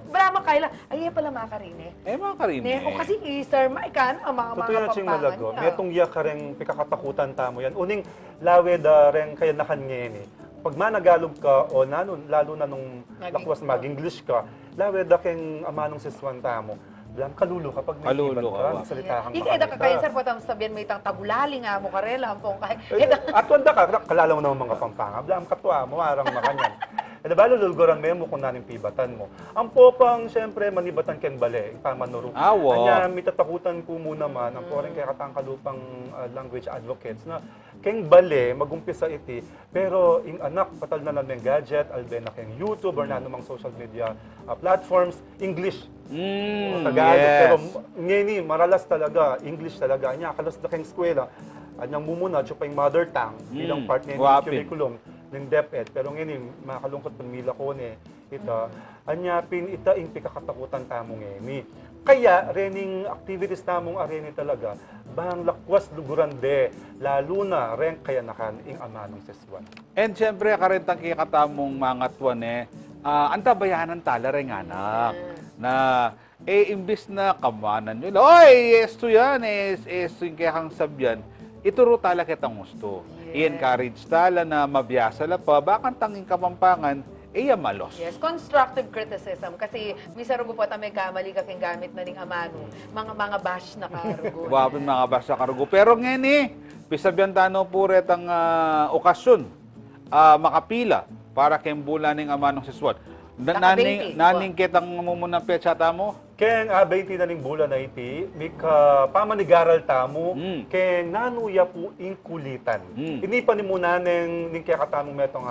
Brama kaila, pala makarine. Makarine. O kasi Sir Mike, mga Totoo yan sing Pampangan. Malagu. Metong iya ka rin pikakatakutan tamo yan. Uning lawed rin kaya nakanyeni. Pag managalog ka o lalo na nung lakwas mag-English ka, lawed keng Amanung Sisuan tamo. Blam kalulo kapag may iban ka, salita kang Ikay da kakain sir po sabihin may itang tabulali nga mo karela ampong kahit. At wanda ka, kalalaw na mga Kapampangan. Blam katwa mo, arang makanyan. Balo Luguran mo kung naning pibatan mo. Ang popang, siyempre, manibatan keng bale, pamanuruk. Kanya, mitatakutan ko muna man, ang po rin kaya katangkalupang language advocates na keng bale, magumpisa iti, pero ing anak, patal na lang ng gadget, alben na keng YouTube or na anumang social media platforms, English. Tagalog. Yes. Pero ngayon, maralas talaga, English talaga. Anya, kalas na keng eskwela, anyang mumuna, siya pa yung mother tongue, bilang part ng curriculum ng DepEd. Pero ngayon, makakalungkot pang mila ko anyapin ita ing pikakatakutan tamong ngayon. Kaya, rening activities tamong areni talaga, bang lakwas luguran de, lalo na ren kaya nakan ing Amanung Sisuan. And syempre, karentang kikatamong mga tuwan antabayanan tala rin anak. Na, imbis na kamanan nyo, esto yan, esto yung kaya kang sabyan, ituro tala kitang gusto. I-encourage tala na mabiyasa la pa, bakang tanging Kapampangan, malos. Yes, constructive criticism. Kasi misa rugo po may kamali kaking gamit na ning Amano. Mga bash na karugo. Wapin mga bash na karugo. Pero ngayon pisabyan tano po retang okasyon, makapila para kay bulan ning Amanung Sisuan. Naning kitang mumuna petsa tamo? Keng 20 na ning bulan na iti, may pamanigaral tamo, keng nanuya po inkulitan. Ini pa ni muna ning kaya katamong metong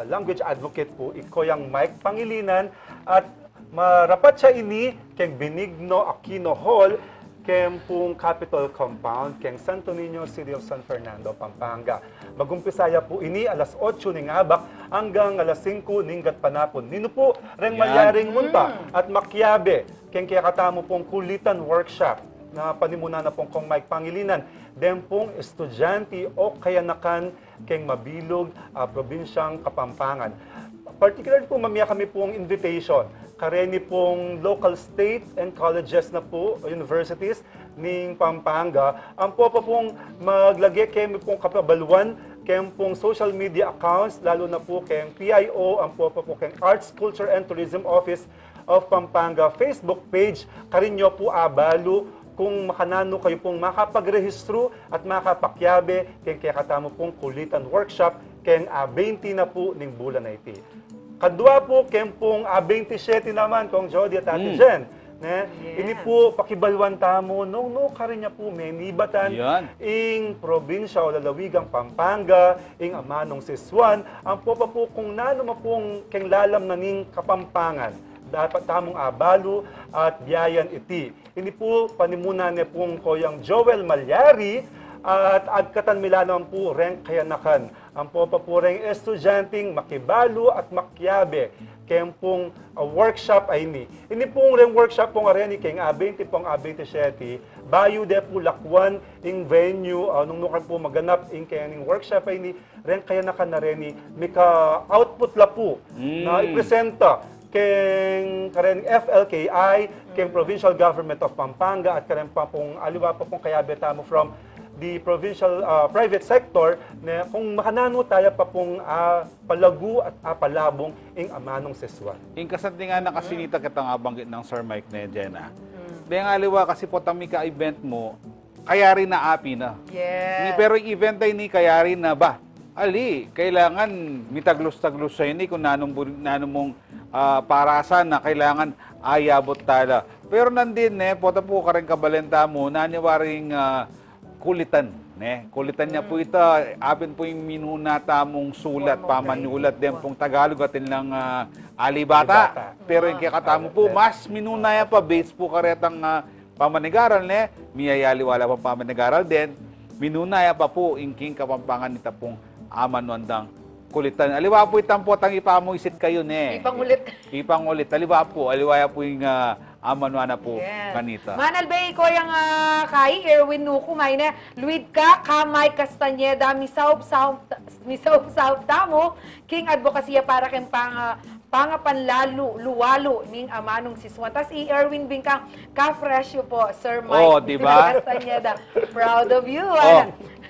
language advocate po, Koyang Mike Pangilinan, at marapat siya ini keng Benigno Aquino Hall, keng pong Capitol Compound, keng Santo Niño, City of San Fernando, Pampanga. Magumpisaya po ini alas 8 ning abak hanggang alas 5 ning gatpanapon. Nino po reng malyaring munta at makiyabe, keng kaya katamo pong kulitan workshop na panimuna na pong kong Mike Pangilinan. Den pong estudyante o kayanakan keng mabilog probinsyang Kapampangan. Particularly po mamaya kami pong invitation. Kareni pong local state and colleges na po, universities ning Pampanga. Ang po pong maglagay kemi pong Pakibalwan, kemi pong social media accounts, lalo na po keng PIO, ang po keng Arts, Culture and Tourism Office of Pampanga Facebook page. Karinyo po abalo kung makanano kayo pong makapagrehistro at makapakyabe ken kekatamo pong kulitan workshop ken 20 na po ning bulan na iti. Kadua po ken pong 27 naman kong Jhoedie at Ate Jen. Ne? Ini po Pakibalwan tamo no karin niya po may nibatan ing probinsya o lalawigang Pampanga ing Amanung Sisuan ang po kung nano mapong keng lalam na ning Kapampangan dapat tamong abalo at biyayan iti. Ini po panimuna niya pong Koyang Jhoedie Mercado at agkatan milano po reng kayanakan. Ang po reng estudyanteng makibalo at makyabe kaya pong workshop ay ni. Ini pong reng workshop pong areni kaya 20 pong 27 bayo de po lakwan ing venue nung nukan po maganap ing kaya ning workshop ay ni reng kayanakan na reni mika output la po na ipresenta keng karen FLKI, keng Provincial Government of Pampanga at karen pa pong aliwa pa pong kayabe tamo from the provincial private sector na kung makanano tayo pa pong Malagu at Palabong ing Amanung Sisuan. Ing kasanti nga nakasinita kita nga banggit ng Sir Mike na Jenna. Dahil nga aliwa kasi po tamika event mo, kaya rin na api na. Yes. Pero yung event ay ni kaya rin na ba? Ali, kailangan mitaglos-taglos sa ini kung nanong mong parasan na kailangan ayabot tala. Pero nandin, po ka rin kabalenta mo, naniwaring kulitan. Kulitan niya po ito, abin po yung minunata mong sulat, pamanyulat, din pong Tagalog atin lang alibata. Pero yung kekatamo po, mas minunaya pa, base po karetang pamanigaral, miyayaliwala pa pamanigaral din, minunaya pa po yung king Kapampangan nita pong amanuandang kulitan. Aliwa po itang po, tang ipamuisit kayo, Ipangulit. Ipangulit. Aliwa po, aliwaya po yung amanuana po kanita. Manalbay ko yung kai, Erwin Nuku, may na, Luid ka, kamay Castañeda, misaub tamo, king advokasya para kang pangapanlalo, luwalo, ning Amanung Sisuan. Tas Erwin Bingkang, ka-fresh po, Sir Mike. Diba? Castañeda. Proud of you.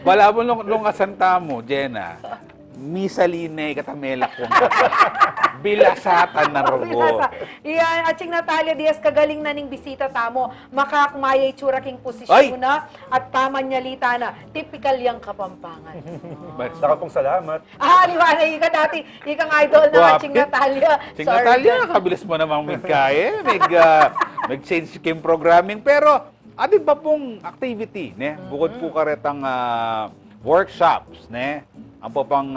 Wala mo nung asanta mo, Jenna. Misaline katamela ko. Bilasatan na rogo. Iyan, Atsing Natalia Diaz, kagaling na ning bisita tamo. Makakmayay tsura king posisyon na at pamanyalita na. Typical yang Kapampangan. Saka pong salamat. Liwanag ka dati. Ikang idol na Atsing Natalia. Atsing Natalia, kabilis mo namang magkaya. Mag-change kim programming. Pero, adin pa pong activity, bukod po karetang workshops, ang po pang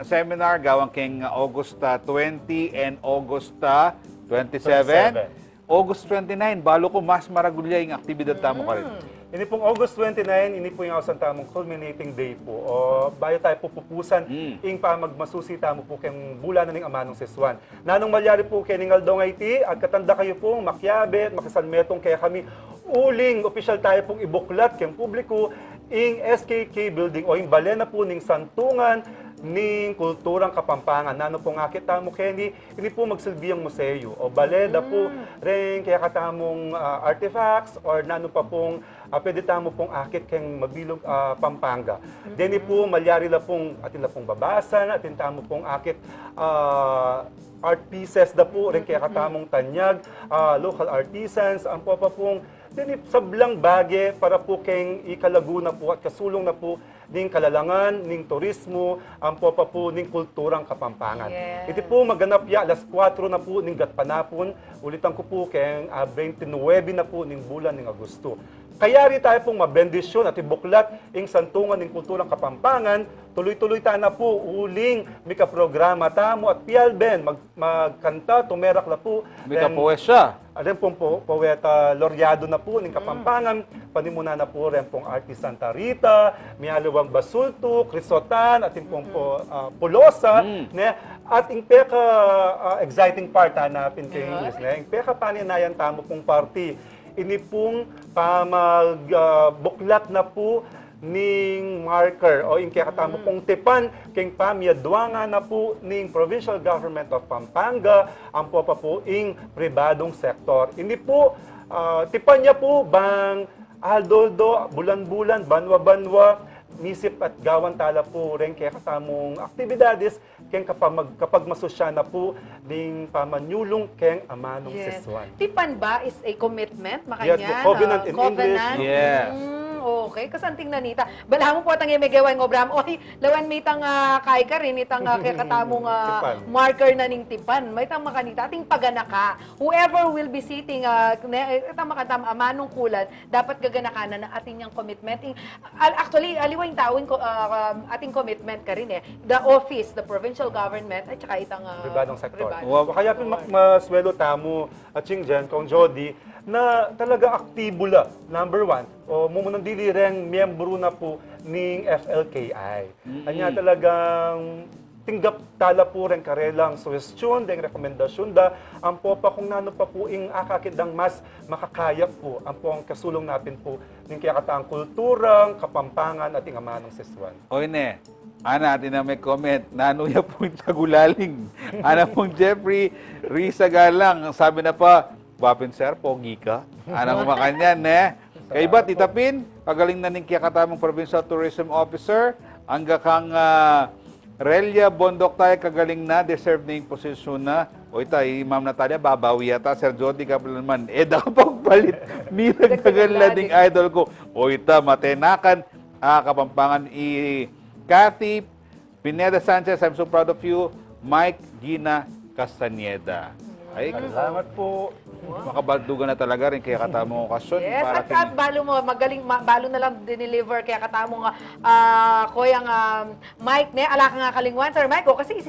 seminar gawang king August 20 and August 27. August 29, balo ko mas maragulya yung aktibidad tamo ka rin. Ini pong August 29, ini po yung asan tamong culminating day po. Bayo tayo po pupusan, ing pamagmasusi tamo po kayong bulan na ning Amanung Sisuan. Nanong malyari po kayo ning Aldong IT, at katanda kayo pong makyabe at makisalmetong kaya kami uling, opisyal tayo pong ibuklat kayong publiko, ing SKK building o yung balena po ning santungan ning kulturang Kapampangan. Nano po nga kita mo Kenny, hindi po magsilbiyang museo o baleda po rin kaya katamong artifacts or nano pa pong pwede tamo pong akit kayong mabilog Pampanga. Deni po malyari la pong atin la pong babasan, atin tamo pong akit art pieces da po rin kaya katamong tanyag, local artisans, ang po pa pong sablang bagay para po kayong ikalaguna po at kasulong na po ning kalalangan, ning turismo, ang po pa po ning kulturang Kapampangan. Iti po maganap ya, alas 4 na po ning gatpanapon, ulitan ko po kayong 29 na po ning bulan ning Agosto. Kaya rin tayo pong mabendisyon at ibuklat ing santungan ng kulturang Kapampangan, tuloy-tuloy tayo na po uling mika programa tamo at pialben magkanta, tumerak na po. Mika poesya. Ren pong poeta loryado na po ng Kapampangan, panimuna na po ren pong artist Santa Rita, miyayaliwang Basulto, Crisotan, at yung pong Pulosa, at yung peka exciting part hanapin kayo English, yung peka paninayan tamo pong party. Ini pong pamagbuklat na po ning marker o yung kakatamo pong tipan keng pamiyadwanga na po ning Provincial Government of Pampanga ang po pa po ing pribadong sektor. Ini po tipan niya po bang aldoldo, bulan-bulan, banwa-banwa, nisip at gawan tala po rin kaya katamong aktibidades kaya kapag masusya na po ning pamanyulong kaya Amanung Sisuan. Tipan ba is a commitment? Yes, Makanya, covenant in English. Yes. Okay, kasanting nanita. Bala mo po tang megawan ng obram. Oy, lawan may tang kay ka rin, itang kaya katamong Tipan. marker na ning tipan. May tang makanita, ating paganaka. Whoever will be sitting, itang makatam amanong kulan, dapat gaganaka na ating yung commitment. Actually, aliwang tawin ko, ating commitment ka rin eh. The office, the provincial government, at saka itang Pribadong sektor. pribadong Kaya maswelo tamo at Jen, Koyang Jhoedie, na talaga aktibula, number one, o mumunang dili reng miyembro na po ning FLKI. Anya talagang tinggap tala po rin karelang suwestyon, deng rekomendasyon da, ang po pa kung nano pa po ing akakidang mas makakaya po, ang po ang kasulong natin po ning kaya kataang kulturang, kapampangan at Amanung Sisuan. Oy ne, ana atin na may comment, Nanu ya po yung tagulaling. Ana pong Jeffrey Risa Galang, sabi na pa, Wapin sir, pogi ka. Ana mo makanyan, ne? Kay ba, titapin, kagaling na ning kakatamong Provincial Tourism Officer, hangga kang Relia Bondok tayo kagaling na, deserve na yung posisyon na. O ita, Ma'am Natalia, babawi yata, Sir Jody ka pala naman. Pagpalit, mirag kagaling ding idol ko. O ita, matenakan, Kapampangan, Kathy Pineda Sanchez, I'm so proud of you. Mike Gina Castañeda. Ay, Salamat po. makabaldugan na talaga rin kaya katamong okasyon. Yes, para at balo mo, magaling, balo na lang dineliver kaya katamong Koyang Mike, ne, ala ka nga kalingwan. Sir Mike, kasi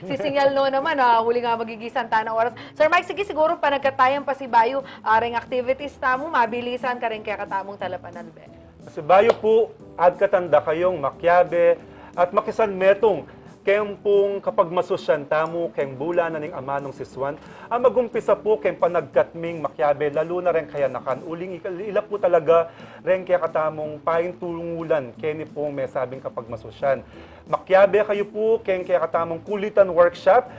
sisinyal no naman, huli nga magigisan na oras. Sir Mike, sige, siguro pa nagkatayang pa si Bayo, ring activities tamo, mabilisan ka rin kaya katamong talapanalbe. Kasi bayo po, agkatanda kayong makiyabe at makisan metong kayong pong kapag masusyan tamo, kayong bulan na ning Amanung Sisuan, ang magumpisa po kayong panagkatming makiyabe, lalo na rin kaya nakan. Uling ila po talaga rin kaya katamong paing tulungulan, kaya ni pong may sabing kapag masusyan. Makiyabe kayo po, kayong kaya katamong kulitan workshop,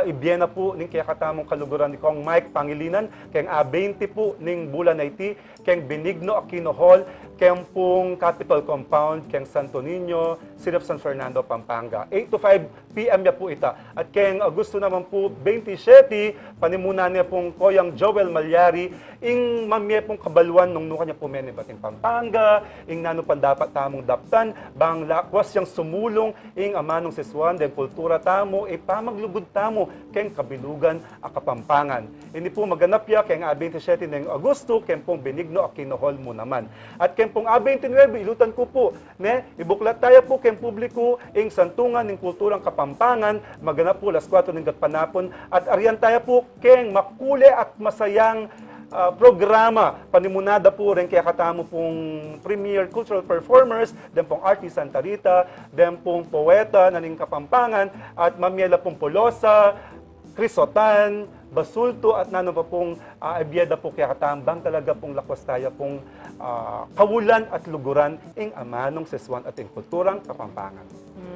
ibiyena po ning kaya katamong kaluguran ni Kong Mike Pangilinan, kayong A20 po ning bulan na iti, kayong Benigno Aquino Hall, kayong pong Capitol Compound, kayong Santo Niño, City of San Fernando, Pampanga. 8 to 5 p.m. ya po ita. At kayong Agosto naman po, 27, panimuna niya pong Koyang Jhoedie Mercado, ing mamye pong Pakibalwan nung nuka niya po meni bating Pampanga, ing nano pandapat tamong daptan, bang lakwas yang sumulong, ing Amanung Sisuan, den kultura tamo, pamaglugod tamo, kayong kabilugan a Kapampangan. Ini po maganap ya, kayong 27 ng Agosto, kayong pong Benigno Aquino Hall mo naman. At kayong pong 29, ilutan ko po, ne, ibuklat tayo po kayong publiko, ing santungan ng kulturang Kapampangan, maganap po las 4 ng panapon, at ariyan tayo po kayong makule at masayang programa, panimunada po rin kaya katamo pong premier cultural performers, den pong artist Santa Rita, den pong poeta na ning Kapampangan, at Mamiela pong Polosa, Crisotan, Basulto, at nano pa pong abyeda po kaya katambang talaga pong lakwas tayo pong kawulan at luguran ing Amanung Sisuan at ing kulturang Kapampangan.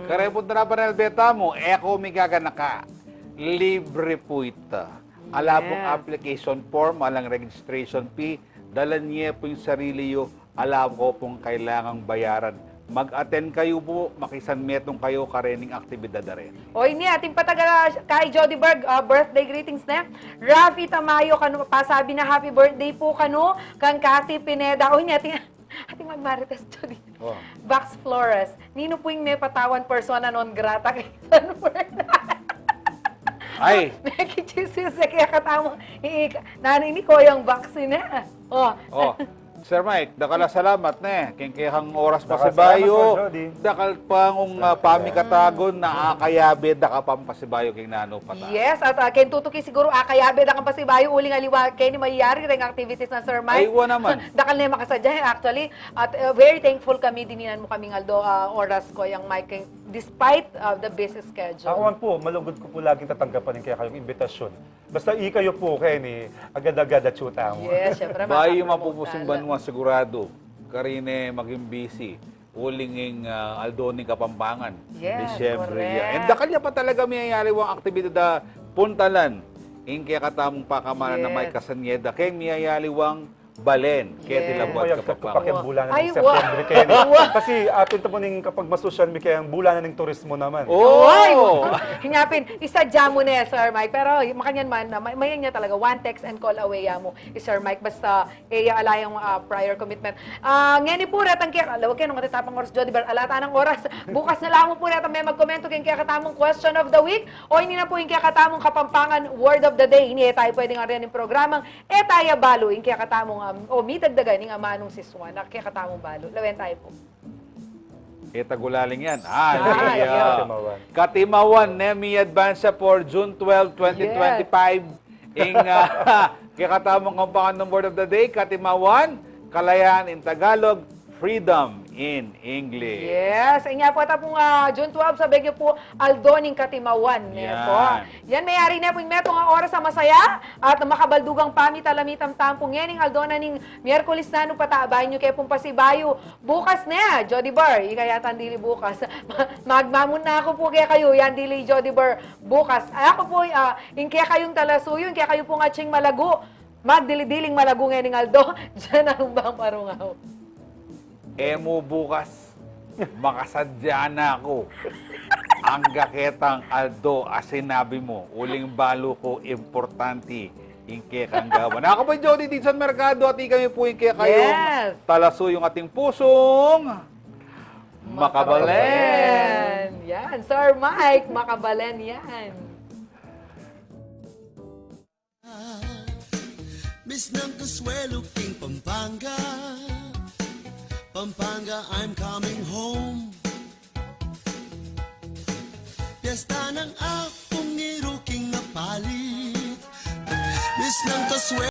Karepot na pa rin beta mo, eko migaganaka. Libre po ita. Ala pong application form, alang registration fee, dala niya po yung sarili yo, alam ko pong kailangang bayaran. Mag-attend kayo po, makisanmetong kayo karening aktibidad na rin. O ini ating pataga kay Jody Berg, birthday greetings na. Rafi Tamayo, kanu, pasabi na happy birthday po kanu, kang Kathy Pineda. O ini ating magmarites Jody. Oh. Vax Flores, nino po yung may patawan persona non grata kay San Fernando. Ay! Nakichisis sa kaya katamo. Nani ni Koyang vaccine na. Oh, Sir Mike, dakala salamat ne. Kaya oras pa sa Dakal salamat, bayo. Sir Jody. Dakal pang pamikatagon na kayabe, daka pang pasibayo kay Nanu pata. Yes, at ken tutuki siguro kayabe da kang pasibayo uling aliwa kay ni mayari ring activities na Sir Mike. Aywa naman. Dakal na makasadya actually. At very thankful kami dininan mo kaming aldo oras ko yung Mike despite the busy schedule. Ako man po, malugod ko po laging tatanggapan kaya kayong imbitasyon. Basta ikayo po kayo ni agad-agad at chuta mo. Yes, syempre. Bayo mapupusing banwa sigurado. Karine maging busy. Ulinging aldoning Kapampangan. Yes, Disyembre. correct. And dakal niya pa talaga miyayaliwang aktibidad puntalan. Ing kaya katamong pakamanan na may Yes. Castañeda. Kaya miyayaliwang Balen, kaya tilabot Mayag Kapampangan. Pakibalwan Ay, ng September kayo. Kasi atin ito po ning kapag masusyan mi kayang bulan ng turismo naman. Ay, Oh! hinyapin, isadya mo na Sir Mike. Pero makanyan man, mayan niya talaga, one text and call away mo, Sir Mike, basta alayang prior commitment. Ngayon po retang kaya, alawag kayo nung katatapang oras, Jhoedie Bar, alata ng oras. Bukas na lang po retang may magkomento kaya katamong question of the week, o hindi na po yung kaya katamong Kapampangan word of the day. Hindi tayo pwedeng ariyan ng programang, taya balo, yung kaya katamong, o mitagdagan, yung Amanung Sisuan, kaya katamong balo. Lawen tayo po. Itagulaling yan. Katimawan. Katimawan, Nemi Advance for June 12, 2025. Ing kakatamang Kapampangan ng word of the day, Katimawan, kalayaan in Tagalog, freedom in English. Yes, inya po tapong June 12, sabi niyo po, Aldoning Katimawan. Yan. Yan, mayari na po yung metong oras sa masaya at makabaldugang pamitalamitam tampong yan, yung Aldona ning Miyerkules na nung pataabay niyo kaya pong pasibayo. Bukas na, Jhoedie Bar, ikayatan dili bukas. Magmamun na ako po kaya kayo, yan dili Jhoedie Bar bukas. Ako po, yung kaya kayong talasuyo, yung kaya kayo pong Atsing Malagu, magdilidiling Malagu ngayon ng Aldo, Jenna, Lumbang, Parungao. Emo bukas, makasadya na ako. Ang gaketang Aldo, sinabi mo, uling balo ko, importante, inke kang gawan. Ako po, Jhoedie Mercado, at kami po inke kayong Yes. talaso yung ating pusong makabalen. Yan, Sir Mike, makabalen yan. Miss ng Kasuelo, King Pampanga. Pampanga, I'm coming home. Piyesta ng akong iruking napalit. Miss ng Kasuelo.